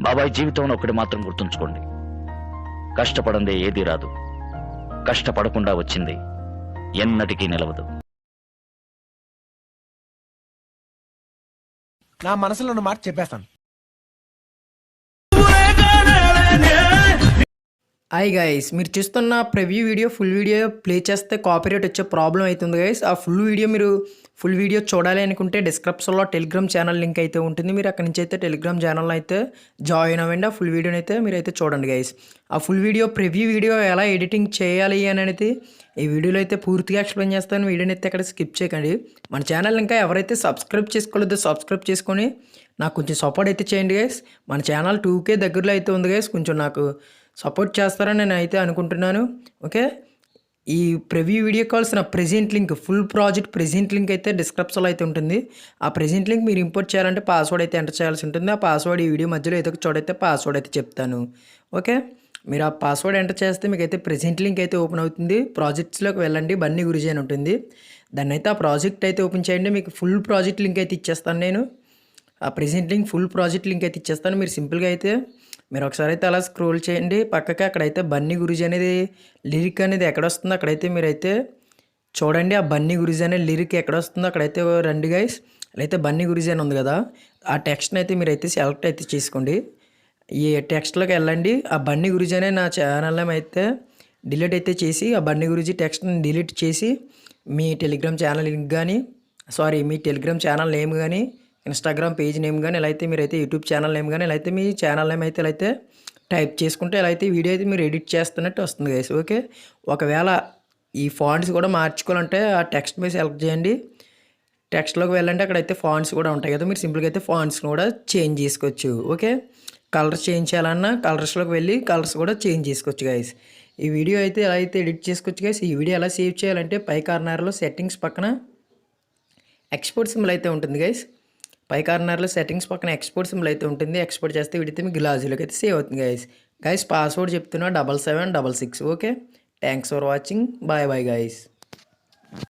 బాబాయ్ జీవితంలో ఒకటి మాత్రం గుర్తుంచుకోండి, కష్టపడందే ఏదీ రాదు, కష్టపడకుండా వచ్చింది ఎన్నటికీ నిలవదు. నా మనసులో ఉన్న మాట చెప్పేస్తాను. హాయ్ గైస్, మీరు చూస్తున్న preview video full video play చేస్తే కాపీరైట్ వచ్చే ప్రాబ్లం అవుతుంది గైస్. ఆ ఫుల్ వీడియో చూడాలి అనుకుంటే డిస్క్రిప్షన్లో టెలిగ్రామ్ ఛానల్ లింక్ అయితే ఉంటుంది. మీరు అక్కడి నుంచి అయితే టెలిగ్రామ్ ఛానల్ అయితే జాయిన్ అవ్వండి. ఆ ఫుల్ వీడియోని అయితే మీరైతే చూడండి గైస్. ఆ ఫుల్ వీడియో ప్రివ్యూ వీడియో ఎలా ఎడిటింగ్ చేయాలి అని అనేది ఈ వీడియోలో అయితే పూర్తిగా ఎక్స్ప్లెయిన్ చేస్తాను. వీడియోని అయితే అక్కడ స్కిప్ చేయకండి. మన ఛానల్ ఇంకా ఎవరైతే సబ్స్క్రైబ్ చేసుకోలేదో సబ్స్క్రైబ్ చేసుకొని నాకు కొంచెం సపోర్ట్ అయితే చేయండి గైస్. మన ఛానల్ 2K దగ్గరలో అయితే ఉంది గైస్. కొంచెం నాకు సపోర్ట్ చేస్తారని నేను అయితే అనుకుంటున్నాను. ఓకే, ఈ ప్రివ్యూ వీడియో కావాల్సిన present link, full project present link అయితే డిస్క్రిప్షన్లో అయితే ఉంటుంది. ఆ ప్రెజెంట్ లింక్ మీరు ఇంపోర్ట్ చేయాలంటే పాస్వర్డ్ అయితే ఎంటర్ చేయాల్సి ఉంటుంది. ఆ పాస్వర్డ్ ఈ వీడియో మధ్యలో అయితే చూడైతే పాస్వర్డ్ అయితే చెప్తాను. ఓకే, మీరు ఆ పాస్వర్డ్ ఎంటర్ చేస్తే మీకు అయితే ప్రెజెంట్ లింక్ అయితే ఓపెన్ అవుతుంది. ప్రాజెక్ట్స్లోకి వెళ్ళండి, బన్నీ గురుజీ అని ఉంటుంది. దాన్ని అయితే ఆ ప్రాజెక్ట్ అయితే ఓపెన్ చేయండి. మీకు ఫుల్ ప్రాజెక్ట్ లింక్ అయితే ఇచ్చేస్తాను నేను. ఆ present link, full project link అయితే ఇచ్చేస్తాను. మీరు సింపుల్గా అయితే మీరు ఒకసారి అయితే అలా స్క్రోల్ చేయండి పక్కకి. అక్కడైతే బన్నీ గురుజీ అనేది లిరిక్ అనేది ఎక్కడ వస్తుందో అక్కడైతే మీరైతే చూడండి. ఆ బన్నీ గురుజీ అనే లిరిక్ ఎక్కడ వస్తుందో అక్కడైతే రండి గైస్. అయితే బన్నీ గురుజీ అని ఉంది కదా, ఆ టెక్స్ట్ని అయితే మీరైతే సెలెక్ట్ అయితే చేసుకోండి. ఈ టెక్స్ట్లోకి వెళ్ళండి. ఆ బన్నీ గురుజీ అనే నా ఛానల్ అయితే డిలీట్ అయితే చేసి, ఆ బన్నీ గురుజీ టెక్స్ట్ని డిలీట్ చేసి మీ టెలిగ్రామ్ ఛానల్ లింక్ కానీ, మీ టెలిగ్రామ్ ఛానల్ నేమ్ కానీ, ఇన్స్టాగ్రామ్ పేజ్ నేమ్ కానీ, ఇలా అయితే మీరైతే యూట్యూబ్ ఛానల్ నేమ్ కానీ, ఇలా అయితే మీ ఛానల్ నేమ్ అయితే ఇలా అయితే టైప్ చేసుకుంటే ఇలా అయితే వీడియో అయితే మీరు ఎడిట్ చేస్తున్నట్టు వస్తుంది గైస్. ఓకే, ఒకవేళ ఈ ఫాంట్స్ కూడా మార్చుకోవాలంటే ఆ టెక్స్ట్ మీద సెలెక్ట్ చేయండి. టెక్స్ట్లోకి వెళ్ళండి, అక్కడైతే ఫాంట్స్ కూడా ఉంటాయి కదా, మీరు సింపుల్గా అయితే ఫాంట్స్ని కూడా చేంజ్ చేసుకోవచ్చు. ఓకే, కలర్స్ చేంజ్ చేయాలన్నా కలర్స్లోకి వెళ్ళి కలర్స్ కూడా చేంజ్ చేసుకోవచ్చు గైస్. ఈ వీడియో అయితే ఎలా అయితే ఎడిట్ చేసుకోవచ్చు గైస్. ఈ వీడియో ఎలా సేవ్ చేయాలంటే పై కార్నర్లో సెట్టింగ్స్ పక్కన ఎక్స్పోర్ట్ సింబల్ అయితే ఉంటుంది గైస్. పై కార్నర్లో సెట్టింగ్స్ పక్కన ఎక్స్పోర్ట్ సింబల్ అయితే ఉంటుంది. ఎక్స్పోర్ట్ చేస్తే వీడితే మీకు గ్లాజీలోకి అయితే సేవ్ అవుతుంది గైస్. పాస్వర్డ్ చెప్తున్నా 7766. Okay, thanks for watching. Bye guys.